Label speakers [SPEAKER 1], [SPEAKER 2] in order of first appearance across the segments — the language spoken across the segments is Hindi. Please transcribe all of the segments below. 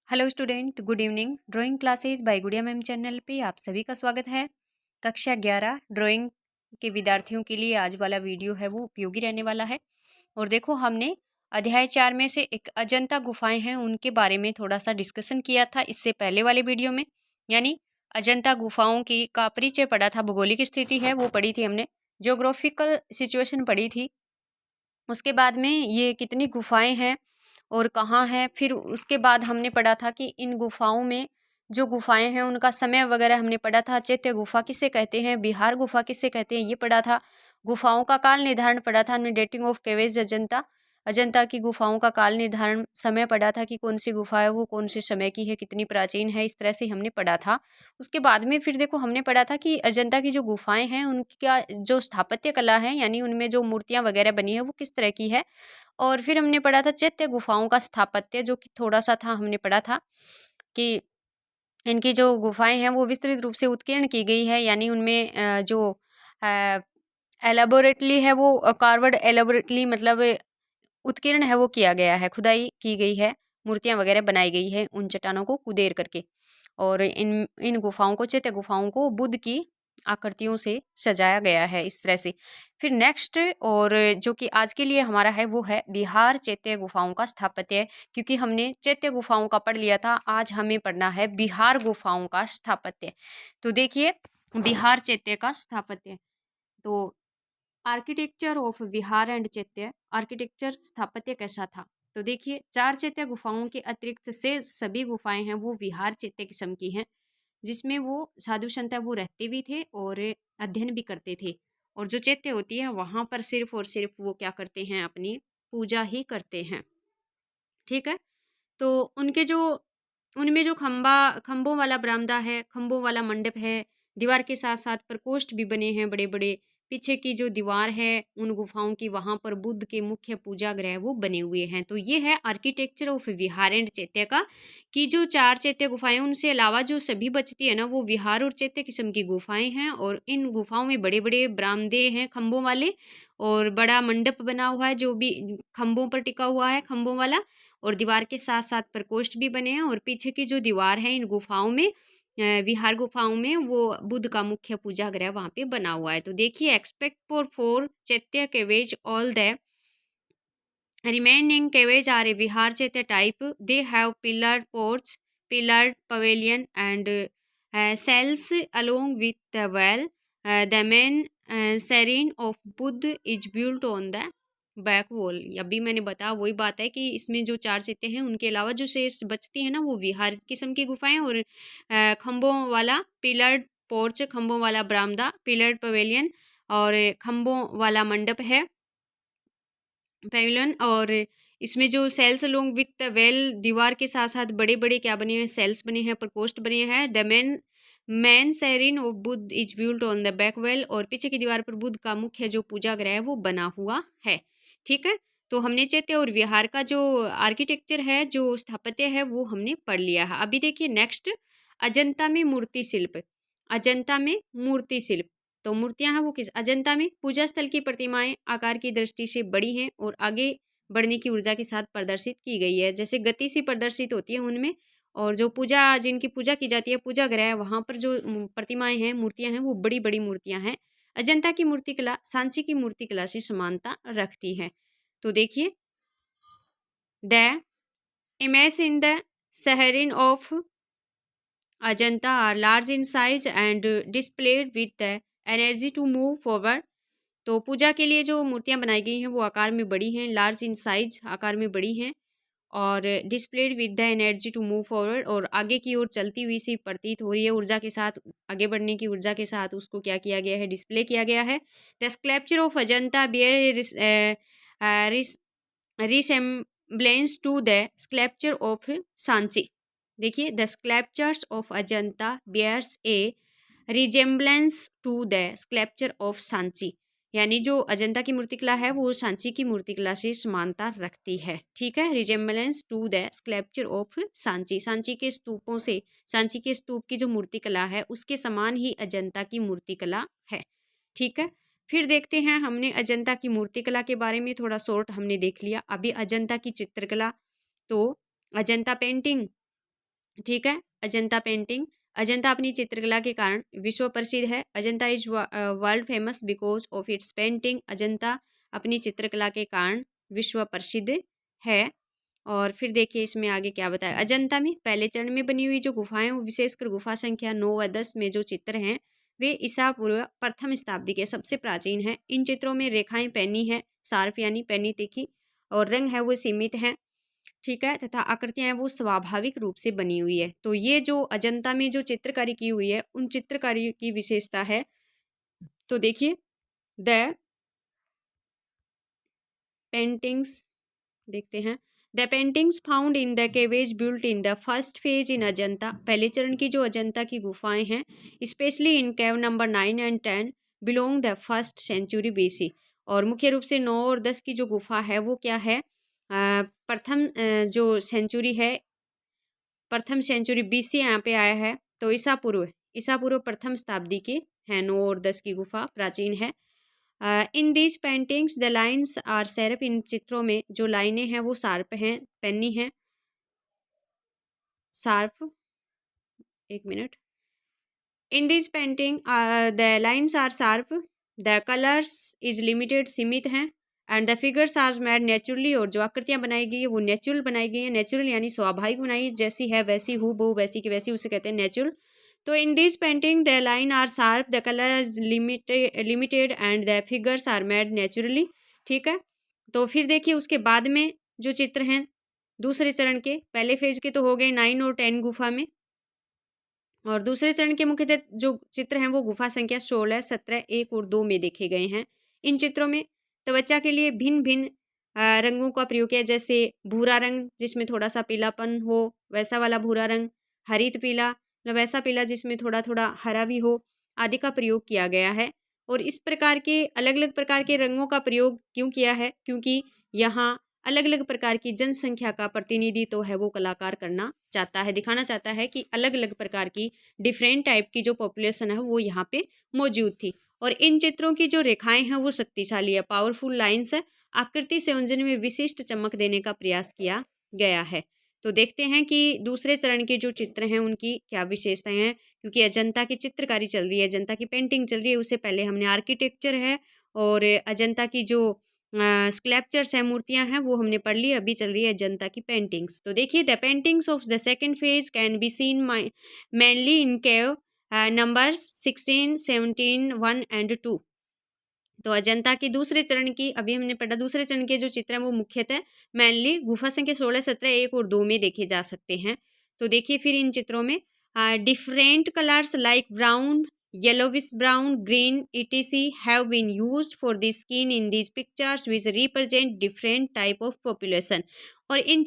[SPEAKER 1] Hello student, good evening. Drawing classes bye गुड़िया मैम चैनल पे आप सभी का स्वागत है। कक्षा 11 ड्राइंग के विद्यार्थियों के लिए आज वाला वीडियो है वो उपयोगी रहने वाला है। और देखो, हमने अध्याय 4 में से एक अजंता गुफाएं हैं उनके बारे में थोड़ा सा डिस्कशन किया था इससे पहले वाले वीडियो में। यानी अजंता गुफाओं की का परिचय पढ़ा था, भौगोलिक स्थिति है वो पढ़ी थी हमने, जियोग्राफिकल सिचुएशन पढ़ी थी। उसके बाद में ये कितनी गुफाएं हैं और कहाँ है, फिर उसके बाद हमने पढ़ा था कि इन गुफाओं में जो गुफाएं हैं उनका समय वगैरह हमने पढ़ा था। चैत्य गुफा किसे कहते हैं, बिहार गुफा किसे कहते हैं, ये पढ़ा था। गुफाओं का काल निर्धारण पढ़ा था हमने, डेटिंग ऑफ केवेज अजंता। अजंता की गुफाओं का काल निर्धारण समय पढ़ा था कि कौन सी गुफा है वो कौन से समय की है, कितनी प्राचीन है, इस तरह से हमने पढ़ा था। उसके बाद में फिर देखो हमने पढ़ा था कि अजंता की जो गुफाएं हैं उनका जो स्थापत्य कला है, यानी उनमें जो मूर्तियां वगैरह बनी है वो किस तरह की है। और फिर हमने पढ़ा था चैत्य गुफाओं का स्थापत्य, जो कि थोड़ा सा था, हमने पढ़ा था कि इनकी जो गुफाएं हैं वो विस्तृत रूप से उत्कीर्ण की गई है, यानी उनमें जो एलेबोरेटली है वो कार्वर्ड एलेबोरेटली मतलब उत्कीर्ण है वो किया गया है, खुदाई की गई है, मूर्तियां वगैरह बनाई गई है उन चट्टानों को कुदेर करके। और इन इन गुफाओं को, चैत्य गुफाओं को बुद्ध की आकृतियों से सजाया गया है इस तरह से। फिर नेक्स्ट, और जो कि आज के लिए हमारा है वो है बिहार चैत्य गुफाओं का स्थापत्य। क्योंकि हमने चैत्य गुफाओं का पढ़ लिया था, आज हमें पढ़ना है बिहार गुफाओं का स्थापत्य। तो देखिए, बिहार चैत्य का स्थापत्य। तो आर्किटेक्चर ऑफ विहार एंड चैत्य, आर्किटेक्चर स्थापत्य कैसा था। तो देखिए, 4 चैत्य गुफाओं के अतिरिक्त से सभी गुफाएं हैं वो विहार चैत्य किस्म की हैं, जिसमें वो साधु संत है वो रहते भी थे और अध्ययन भी करते थे। और जो चैत्य होती है वहां पर सिर्फ और सिर्फ वो क्या करते हैं, अपनी पूजा ही करते हैं। ठीक है। तो उनके जो उनमें जो खंभों वाला बरामदा है, खंभों वाला मंडप है, दीवार के साथ साथ प्रकोष्ठ भी बने हैं बड़े बड़े। पीछे की जो दीवार है उन गुफाओं की, वहां पर बुद्ध के मुख्य पूजा ग्रह वो बने हुए हैं। तो ये है आर्किटेक्चर ऑफ विहार एंड चैत्य का, कि जो 4 चैत्य गुफाएं उनसे अलावा जो सभी बचती है ना वो विहार और चैत्य किस्म की गुफाएं हैं। और इन गुफाओं में बड़े बड़े बरामदे हैं खंभों वाले, और बड़ा मंडप बना हुआ है जो भी खंभों पर टिका हुआ है, खंभों वाला। और दीवार के साथ साथ प्रकोष्ठ भी बने हैं। और पीछे की जो दीवार है इन गुफाओं में, विहार गुफाओं में, वो बुद्ध का मुख्य पूजा ग्रह वहां पे बना हुआ है। तो देखिए, expect for chaitya caves all the remaining caves are a vihar chaitya type. They have pillared porch, pillared pavilion, and cells along with the well. The main serene of Buddha is built on the back wall. अभी मैंने बताया वही बात है कि इसमें जो 4 चैत्य हैं उनके अलावा जो शेष बचती है ना वो विहार किस्म की गुफाएं, और खंभों वाला पिलर्ड पोर्च, खंभों वाला बरामदा, पिलर्ड पवेलियन, और खंभों वाला मंडप है, पेविलियन। और इसमें जो cells along with the wall, दीवार के साथ साथ बड़े बड़े क्या बने हैं, सेल्स बने हैं, प्रकोष्ठ बने हैं। The main shrine of Buddha is built on the back wall, और पीछे की दीवार पर बुद्ध का मुख्य जो पूजा ग्रह है वो बना हुआ है। ठीक है। तो हमने चैत्य और विहार का जो आर्किटेक्चर है, जो स्थापत्य है, वो हमने पढ़ लिया है। अभी देखिए नेक्स्ट, अजंता में मूर्ति शिल्प। अजंता में मूर्ति शिल्प, तो मूर्तियां हैं वो किस, अजंता में पूजा स्थल की प्रतिमाएं आकार की दृष्टि से बड़ी हैं और आगे बढ़ने की ऊर्जा के साथ प्रदर्शित की गई है, जैसे गति से प्रदर्शित होती है उनमें। और जो पूजा, जिनकी पूजा की जाती है, पूजा ग्रह है, वहां पर जो प्रतिमाएं हैं, मूर्तियां हैं, वो बड़ी बड़ी मूर्तियां हैं। अजंता की मूर्तिकला सांची की मूर्तिकला से समानता रखती है। तो देखिए, the image in the shrine of Ajanta are large in size and displayed with the energy to move forward. तो पूजा के लिए जो मूर्तियां बनाई गई हैं वो आकार में बड़ी हैं, लार्ज इन साइज, आकार में बड़ी हैं, और displayed with the energy to move forward, और आगे की ओर चलती हुई सी प्रतीत हो रही है, ऊर्जा के साथ, आगे बढ़ने की ऊर्जा के साथ उसको क्या किया गया है, डिस्प्ले किया गया है। The sculpture of Ajanta bear resemblance to the sculpture of Sanchi. देखिए, the sculptures of Ajanta bears a resemblance to the sculpture of Sanchi, यानी जो अजंता की मूर्तिकला है वो सांची की मूर्तिकला से समानता रखती है। ठीक है, resemblance to the sculpture of Sanchi, Sanchi के स्तूपों से, सांची के स्तूप की जो मूर्तिकला है उसके समान ही अजंता की मूर्तिकला है। ठीक है। फिर देखते हैं, हमने अजंता की मूर्तिकला के बारे में थोड़ा शॉर्ट हमने देख लिया। अभी अजंता की चित्रकला, तो अजंता पेंटिंग, ठीक है। अजंता पेंटिंग, अजंता अपनी चित्रकला के कारण विश्व प्रसिद्ध है। Ajanta is world famous because of its painting. Ajanta अपनी चित्रकला के कारण विश्व प्रसिद्ध है। और फिर देखिए इसमें आगे क्या बताया। अजंता में पहले चरण में बनी हुई जो गुफाएं, विशेषकर गुफा संख्या 9 व 10 में जो चित्र हैं वे ईसा पूर्व प्रथम शताब्दी के सबसे प्राचीन हैं। इन चित्रों में रेखाएं पैनी है, शार्प यानी पैनी तीखी, और रंग है वो सीमित है, ठीक है, तथा आकृतियां हैं वो स्वाभाविक रूप से बनी हुई है। तो ये जो अजंता में जो चित्रकारी की हुई है उन चित्रकारी की विशेषता है। तो देखिए द पेंटिंग्स देखते हैं। The paintings found in the caves built in the first phase in Ajanta, पहले चरण की जो अजंता की गुफाएं हैं specially in cave number 9 and 10 belong the first century BC. और मुख्य रूप से 9 और 10 की जो गुफा है वो क्या है, प्रथम जो सेंचुरी है, प्रथम सेंचुरी बीसी यहाँ पे आया है। तो ईसा पूर्व प्रथम शताब्दी के हैं 9 और 10 की गुफा प्राचीन है। In these paintings the lines are sharp, इन चित्रों में जो लाइनें हैं वो शार्प हैं, पेनी हैं, शार्प। एक minute. In this painting the lines are sharp, the colours is limited, सीमित हैं, and the figures are made naturally, और जो आकृतियां बनाई गई है वो नेचुरल बनाई गई है। नेचुरल यानी स्वाभाविक बनाई, जैसी है वैसी हूँ बहु वैसी की वैसी, उसे कहते हैं नेचुरल। तो in this painting the line are sharp, the colour is limited and the figures are made naturally, ठीक है। तो फिर देखिए उसके बाद में जो चित्र हैं दूसरे चरण के, पहले फेज के तो हो गए 9 और 10 गुफा में, और दूसरे चरण के मुख्यतः जो चित्र हैं वो गुफा संख्या 16, 17, 1 और 2 में देखे गए हैं। इन चित्रों में त्वचा के लिए भिन्न भिन्न रंगों का प्रयोग किया, जैसे भूरा रंग जिसमें थोड़ा सा पीलापन हो वैसा वाला भूरा रंग, हरित पीला मतलब वैसा पीला जिसमें थोड़ा थोड़ा हरा भी हो, आदि का प्रयोग किया गया है। और इस प्रकार के अलग अलग प्रकार के रंगों का प्रयोग क्यों किया है, क्योंकि यहाँ अलग अलग प्रकार की जनसंख्या का प्रतिनिधित्व तो है वो कलाकार करना चाहता है, दिखाना चाहता है कि अलग अलग प्रकार की डिफरेंट टाइप की जो पॉपुलेशन है वो यहाँ पे मौजूद थी। और इन चित्रों की जो रेखाएं हैं वो शक्तिशाली है, पावरफुल लाइंस है, आकृति संयोजन में विशिष्ट चमक देने का प्रयास किया गया है। तो देखते हैं कि दूसरे चरण के जो चित्र हैं उनकी क्या विशेषताएं हैं, क्योंकि अजंता की चित्रकारी चल रही है, अजंता की पेंटिंग चल रही है, उससे पहले हमने आर्किटेक्चर है और अजंता की जो स्कल्पचर्स हैं, मूर्तियां हैं, वो हमने पढ़ ली। अभी चल रही है अजंता की पेंटिंग्स। तो देखिए the paintings of the second phase can be seen mainly in cave numbers 16, 17, 1 and 2। तो अजंता के दूसरे चरण की अभी हमने पढ़ा, दूसरे चरण के जो चित्र हैं वो मुख्यतः मेनली गुफा संख्या 16, 17, 1 और 2 में देखे जा सकते हैं। तो देखिए फिर इन चित्रों में different colours like brown, yellowish brown, green, etc. have been used for the skin in these pictures which represent different type of population। और इन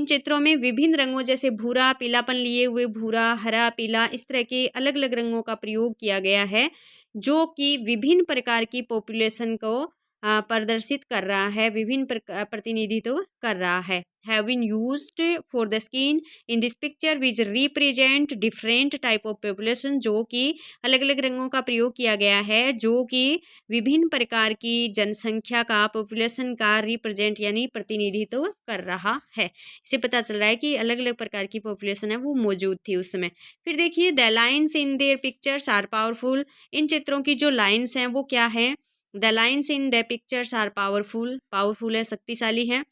[SPEAKER 1] चित्रों में विभिन्न रंगों जैसे भूरा, पीलापन लिए हुए भूरा, हरा, पीला, इस तरह के अलग अलग रंगों का प्रयोग किया गया है, जो कि विभिन्न प्रकार की पॉपुलेशन को प्रदर्शित कर रहा है, विभिन्न प्रतिनिधित्व कर रहा है। Have been used for the skin in this picture which represent different type of population, जो कि अलग अलग रंगों का प्रयोग किया गया है जो कि विभिन्न प्रकार की जनसंख्या का, पॉपुलेशन का रिप्रेजेंट यानी प्रतिनिधित्व कर रहा है। इससे पता चल रहा है कि अलग अलग प्रकार की पॉपुलेशन है वो मौजूद थी उस समय। फिर देखिए the lines in their pictures are powerful, इन चित्रों की जो लाइन्स हैं वो क्या है, the lines in the pictures are powerful, powerful है, शक्तिशाली है,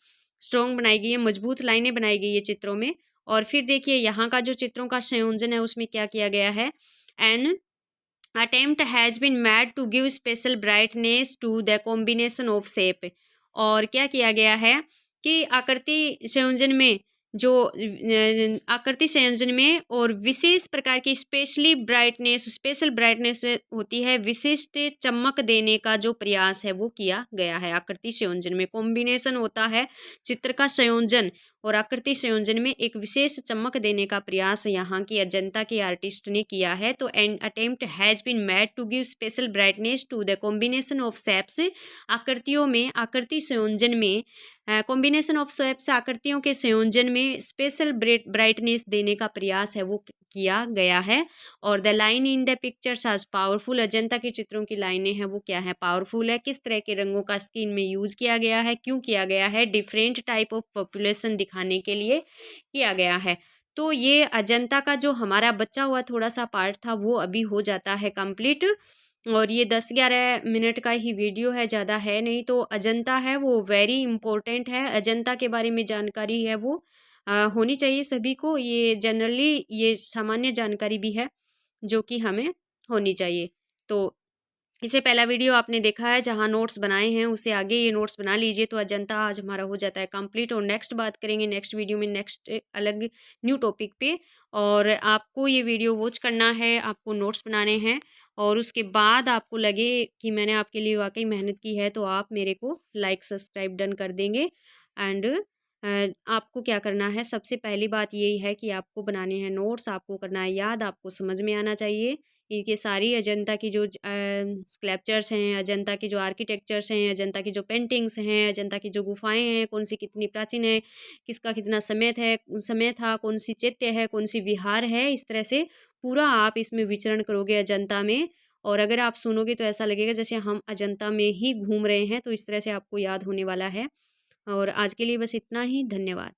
[SPEAKER 1] स्ट्रॉन्ग बनाई गई है, मजबूत लाइनें बनाई गई है चित्रों में। और फिर देखिए यहाँ का जो चित्रों का संयोजन है उसमें क्या किया गया है, an attempt has been made to give special brightness to the combination of shape. और क्या किया गया है कि आकृति संयोजन में और विशेष प्रकार की स्पेशल ब्राइटनेस होती है, विशिष्ट चमक देने का जो प्रयास है वो किया गया है। आकृति संयोजन में कॉम्बिनेशन होता है, चित्र का संयोजन और आकृति संयोजन में एक विशेष चमक देने का प्रयास यहाँ की अजंता के आर्टिस्ट ने किया है। तो an attempt has been made to give special brightness to the combination of shapes, आकृतियों में, आकृति संयोजन में, कॉम्बिनेशन ऑफ शेप्स, आकृतियों के संयोजन में स्पेशल ब्राइटनेस देने का प्रयास है वो किया गया है। और the line in the pictures are powerful, Ajanta के चित्रों की लाइनें हैं वो क्या है, पावरफुल है। किस तरह के रंगों का स्किन में यूज किया गया है, क्यों किया गया है, डिफरेंट टाइप ऑफ पॉपुलेशन दिखाने के लिए किया गया है। तो ये अजंता का जो हमारा बचा हुआ थोड़ा सा पार्ट था वो अभी हो जाता है कंप्लीट। और ये 10-11 मिनट का ही वीडियो है, ज़्यादा है नहीं। तो अजंता है वो वेरी इम्पोर्टेंट है, अजंता के बारे में जानकारी है वो होनी चाहिए सभी को। ये जनरली ये सामान्य जानकारी भी है जो कि हमें होनी चाहिए। तो इससे पहला वीडियो आपने देखा है जहाँ नोट्स बनाए हैं, उससे आगे ये नोट्स बना लीजिए। तो अजंता आज हमारा हो जाता है कंप्लीट। और नेक्स्ट बात करेंगे नेक्स्ट वीडियो में, नेक्स्ट अलग न्यू टॉपिक पे। और आपको ये वीडियो वॉच करना है, आपको नोट्स बनाने हैं, और उसके बाद आपको लगे कि मैंने आपके लिए वाकई मेहनत की है तो आप मेरे को लाइक सब्सक्राइब डन कर देंगे। एंड आपको क्या करना है, सबसे पहली बात यही है कि आपको बनाने हैं नोट्स, आपको करना है याद, आपको समझ में आना चाहिए। इनके सारी अजंता की जो स्कल्पचर्स हैं, अजंता की जो आर्किटेक्चर्स हैं, अजंता की जो पेंटिंग्स हैं, अजंता की जो गुफाएं हैं, कौन सी कितनी प्राचीन है, किसका कितना समय था, कौन सी चैत्य है, कौन सी विहार है, इस तरह से पूरा आप इसमें विचरण करोगे अजंता में। और अगर आप सुनोगे तो ऐसा लगेगा जैसे हम अजंता में ही घूम रहे हैं। तो इस तरह से आपको याद होने वाला है। और आज के लिए बस इतना ही, धन्यवाद।